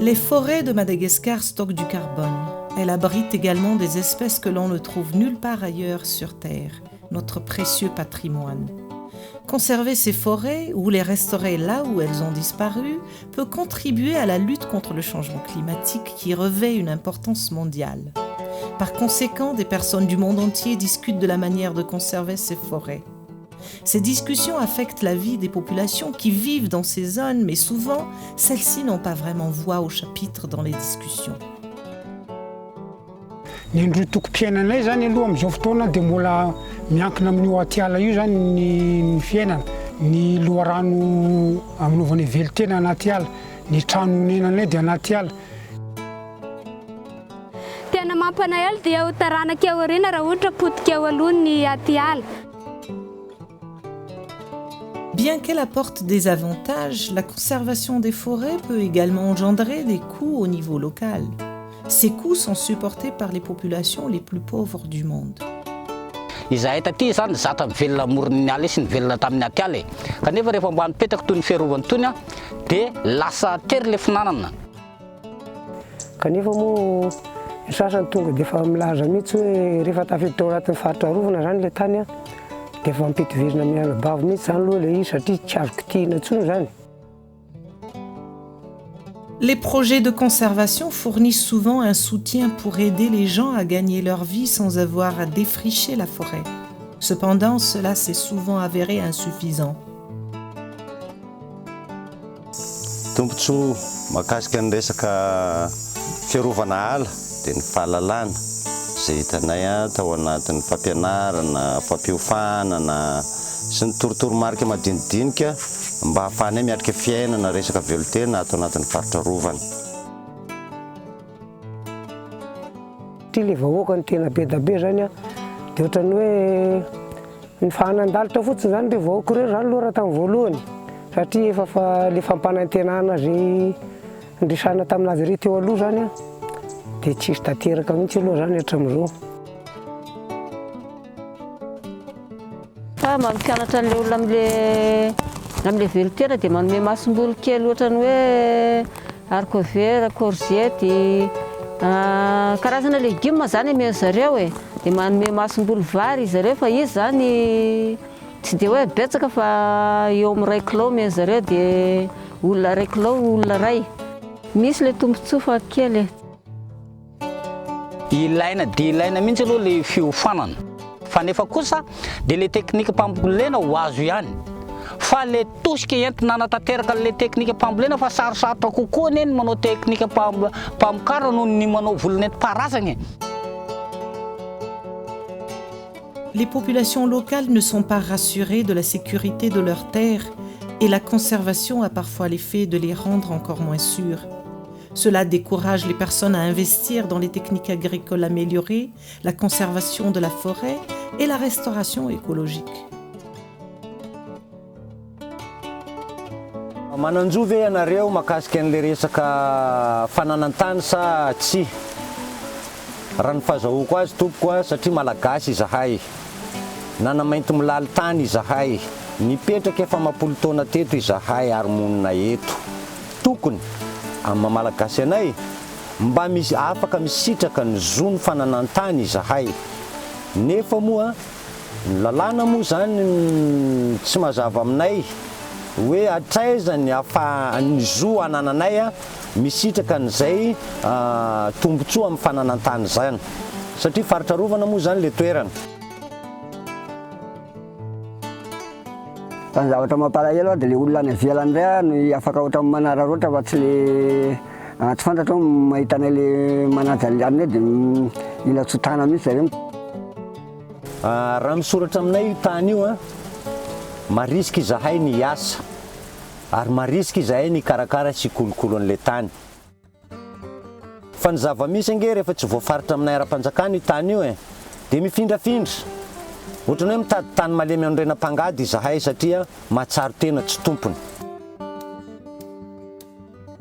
Les forêts de Madagascar stockent du carbone. Elles abritent également des espèces que l'on ne trouve nulle part ailleurs sur Terre, notre précieux patrimoine. Conserver ces forêts ou les restaurer là où elles ont disparu peut contribuer à la lutte contre le changement climatique qui revêt une importance mondiale. Par conséquent, des personnes du monde entier discutent de la manière de conserver ces forêts. Ces discussions affectent la vie des populations qui vivent dans ces zones, mais souvent, celles-ci n'ont pas vraiment voix au chapitre dans les discussions. Ny androtoko-piainanay zany aloha amin'izao fotoana dia mbola miankina amin'io atiala io zany ny fiainana, ny loharano aminaovana velotena anaty ala, ny trano nenanay dia anaty ala. Tena mampanay ala dia ho taranaka eo aoriana raha ohatra potika eo aloha ny atiala. Bien qu'elle apporte des avantages, la conservation des forêts peut également engendrer des coûts au niveau local. Ces coûts sont supportés par les populations les plus pauvres du monde. Izahay taty zany zatra mivelona amoron'ny ala sy nivelona tamin'ny atiala kanefa rehefa mba nipetaka toy ny fiarovana tony dia lasa tery le finanana. Kanefa moa ny sasany tonga dia efa milaza mihitsy hoe rehefa tafiditra tao anatin'ny faritra rovana zany le tany dia efa mipitovirina amin'ny alabavo mihitsy zany aloha le izy satria tsy azo kitihina intsony zany. Les projets de conservation fournissent souvent un soutien pour aider les gens à gagner leur vie sans avoir à défricher la forêt. Cependant, cela s'est souvent avéré insuffisant. Tombotsoa mahakasika ny resaka fiarovana ala dia ny fahalalana izay hitanay tao anatin'ny fampianarana, fampiofanana sy ny torotoromarika madinidinika mba hahafahanay miatrika fiainana resaka velotena atao anatin'ny faritra rovana. Ty le vahoaka ny tena be da be zany dia ohatrany hoe ny fahanandalitra fotsiny zany le vahoaka ireo zany aloha raha tamin'ny voalohany satria efa le fampanantenana azy ndrisana taminazy irery teo aloha zany dia tsisy tanteraka mihitsy aloha zany hatramin'izao. Mampianatra an'ilay olona amin'ilay velotena dia manome masom-boly kely ohatrany hoe haricot-vert, courgette, karazana légumes zany amen'ny zareo dia manome masom-boly vary zareo fa izy zany tsy dia hoe betsaka fa eo amin'ny 2 kilao amen'ny zareo dia olona 2 kilao olona ray. Misy le tombontsoa fa kely. Ilaina dia ilaina mihitsy aloha le fiofanana. Fa nefa kosa dia le teknika mpambolena ho azo ihany. Fa le tosika entina nanatanteraka le teknika mpambolena fa sarosarotra kokoa neny manao teknika mpamokara noho ny manao volonentim-paharazana. Les populations locales ne sont pas rassurées de la sécurité de leurs terres et la conservation a parfois l'effet de les rendre encore moins sûres. Cela décourage les personnes à investir dans les techniques agricoles améliorées, la conservation de la forêt et la restauration écologique. Mananjo ve ianareo mahakasika an'ilay resaka fananantany sa tsy? Raha ny fahazahoako azy tompoko satria malagasy izahay, nanamainty milaly tany izahay, nipetraka efa mampolo taona teto izahay ary monina eto. Tokony amin'ny malagasy anay mba misy afaka misitraka ny zony fananantany izahay. Nefa moa ny lalàna moa zany tsy mazava aminay hoe atraiza ny ny zo anananay misitraka n'izay tombotsoa amin'ny fananantany zany satria faritra rovana moa zany le toerana. Ny zavatra mampalahelo dia le olona any ivelany indray no afaka ohatra manararoatra fa tsy le tsy fantatra hoe mahita anay le manaja anay dia mila tsotrana mihitsy zareo. Raha misoratra aminay tany io marisika izahay ny asa ary marisika izahay ny karakara sy kolokolo an'ilay tany. Fa ny zava-misy ange rehefa tsy voafaritra aminay ara-panjakana io tany io dia mifindrafindra. Ohatrany hoe mitady tany malemy amin'ny renam-pangady izahay satria mahatsaro tena tsy tompony.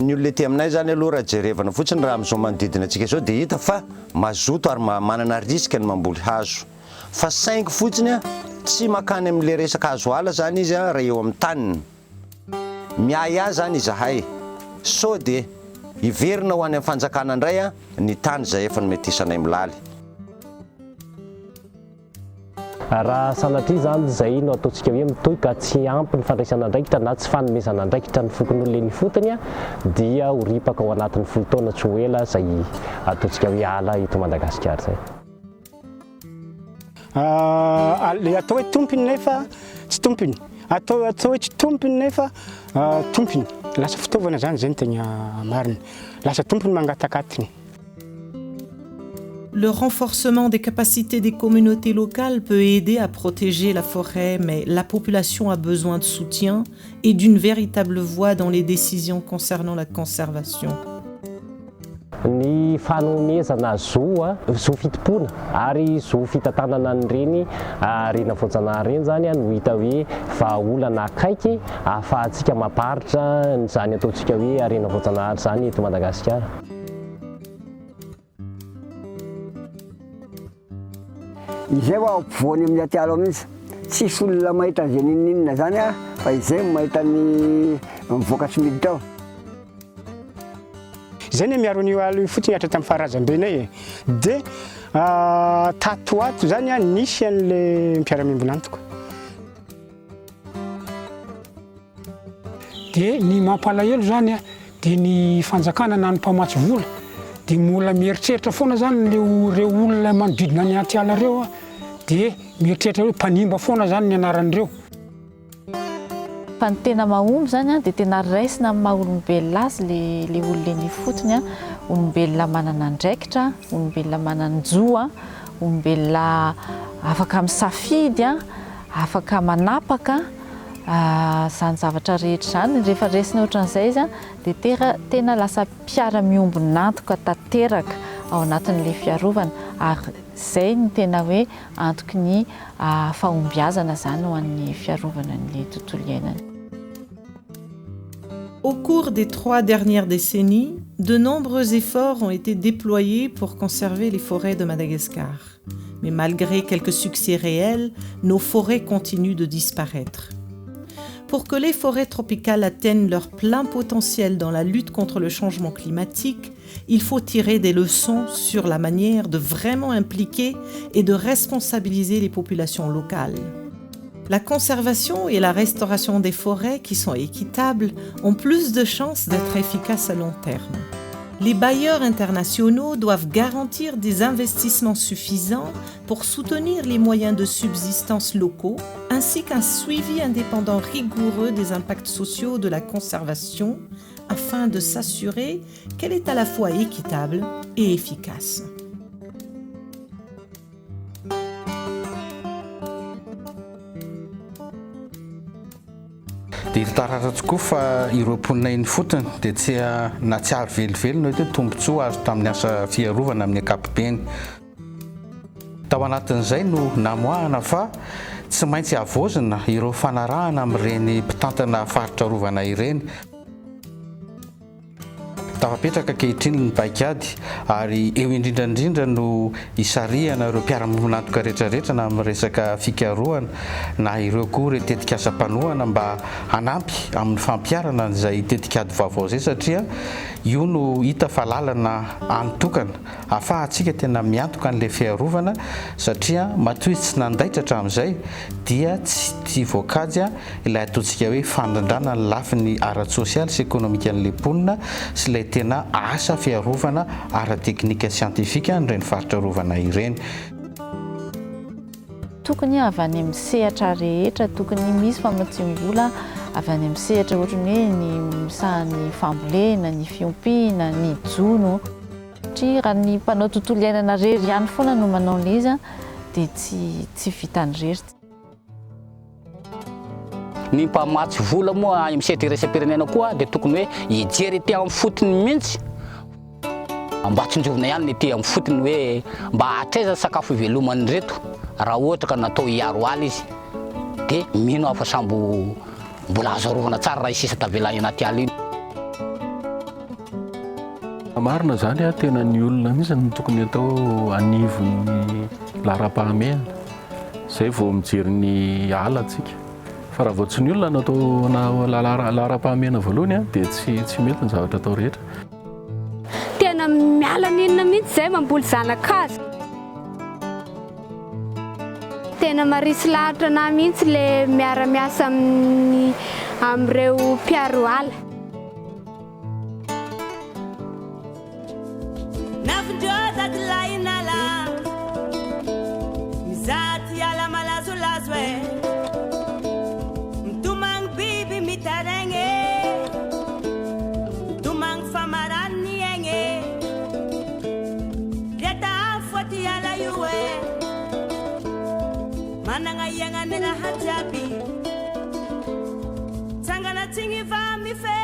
Ny olona ety aminay zany aloha raha jerevana fotsiny raha amin'izao manodidina antsika izao dia hita fa mazoto ary manana risika ny mamboly hazo. Fa saingy fotsiny tsy makany amin'ilay resaka hazo ala zany izy raha eo amin'ny taniny. Miay azy zany izahay. Sao dia iverina ho any amin'ny fanjakana indray a ny tany izay efa nometesanay milaly. Raha sanatria zany izay no ataontsika hoe mitohy ka tsy ampy ny fandraisana andraikitra na tsy fanomezana andraikitra ny fokon'olona ny fotony dia horipaka ao anatin'ny folo taona tsy ho ela izay ataontsika hoe ala eto Madagasikara izay. Le atao hoe tompony nefa tsy tompony, atao hoe tsy tompony nefa tompony, lasa fitaovana zany zay no tegna marina, lasa tompony mangatakatiny. Le renforcement des capacités des communautés locales peut aider à protéger la forêt, mais la population a besoin de soutien et d'une véritable voix dans les décisions concernant la conservation. Ny fanomezana zo fitopona ary zo fitantanana an'ireny rena voajanahary reny zany no hita hoe vahaolana akaiky ahafahantsika maparitra zany ataontsika hoe rena voajanahary zany eto Madagasikara. Izay ho ampovoany amin'ny atiala mihitsy tsisy olona mahita an'izay ninina zany fa izay mahita ny mivoaka tsy miditra ao. Zay ny miaro ny alo fotsiny hatra tamin'ny faharazam-benay dia tatoato zany nisy an'le mpiara-mimbona antoko. Dia ny mampalahelo zany dia ny fanjakana na ny mpamatsy vola dia mola mieritreritra foana zany reo olona manodidina ny atiala reo dia mieritreritra hoe mpanimba foana zany ny anaran'ireo. Fa ny tena mahomby zany dia tena raisina amin'ny maha-olombelona azy le olona ny fotony olombelona manana andraikitra, olombelona manana jo, olombelona afaka misafidy, afaka manapaka zany zavatra rehetra zany. Rehefa raisina ohatran'izay izy dia tena lasa mpiara-miombona antoka tanteraka ao anatin'ilay fiarovana ary izay ny tena hoe antoky ny fahombiazana zany ho an'ny fiarovana ny tontolo iainana. Au cours des 3 dernières décennies, de nombreux efforts ont été déployés pour conserver les forêts de Madagascar. Mais malgré quelques succès réels, nos forêts continuent de disparaître. Pour que les forêts tropicales atteignent leur plein potentiel dans la lutte contre le changement climatique, il faut tirer des leçons sur la manière de vraiment impliquer et de responsabiliser les populations locales. La conservation et la restauration des forêts qui sont équitables ont plus de chances d'être efficaces à long terme. Les bailleurs internationaux doivent garantir des investissements suffisants pour soutenir les moyens de subsistance locaux, ainsi qu'un suivi indépendant rigoureux des impacts sociaux de la conservation, afin de s'assurer qu'elle est à la fois équitable et efficace. Dia taratra tokoa fa ireo mponina iny fotony dia tsy na tsy ary velovelona hoe tombontsoa azo tamin'ny asa fiarovana amin'ny ankapobeny. Tao anatin'izay no namoahana fa tsy maintsy avozina ireo fanarahana amin'ireny mpitantana faritra rovana ireny. Tafapetraka ankehitriny ny paikady ary eo indrindrandrindra no isarihana ireo mpiara-monantoka rehetrarehetra na amin'ny resaka fikarohana na ireo koa ireo tetikasa-panohana mba hanampy amin'ny fampiarana izay tetikady vaovao izay satria io no hita fa lalana anotokana ahafahantsika tena miantoka an'ilay fiarovana satria matoy tsy nandaitra hatramin'izay dia tsy voakajy ilay ataontsika hoe fandandrana ny lafiny ara-tsosialy sy ekonomika an'ilay mponina sy ilay tena asa fiarovana ara-teknika siantifika nireny faritra rovana ireny. Tokony avy any amin'ny sehatra rehetra, tokony misy famonjim-bola avy any amin'ny sehatra ohatran'ny hoe ny misahan'ny fambolena, ny fiompiana, ny jono. Satria raha ny mpanao tontolo iainana rery ihany foana no manao an'izy dia tsy vitany rery. Ny mpamatsy vola moa amin'ny sehatra iraisam-pirenena koa dia tokony hoe hijery ety amin'ny fotony mihitsy mba tsinjovina ihany ny ety amin'ny fotony hoe mba hatraiza sakafo ivelomany reto raha ohatra ka natao hiaro aly izy dia mino afa sambo mbola azo arovana tsara raha isisa tavelany anaty ala iny. Marina zany tena ny olona mihitsy no tokony atao anivon'ny laharam-pahamehana izay vao mijery ny ala antsika. Fa raha vao tsy ny olona natao laharam-pahamehana voalohany dia tsy mety ny zavatra atao rehetra. miala ninona mihitsy zay mamboly zanak'azy. Tena marisy lahatra na mihitsy le miara-miasa amin'ireo mpiaro ala. Mananga yanga nela hajabi Tangana tingi va mi fe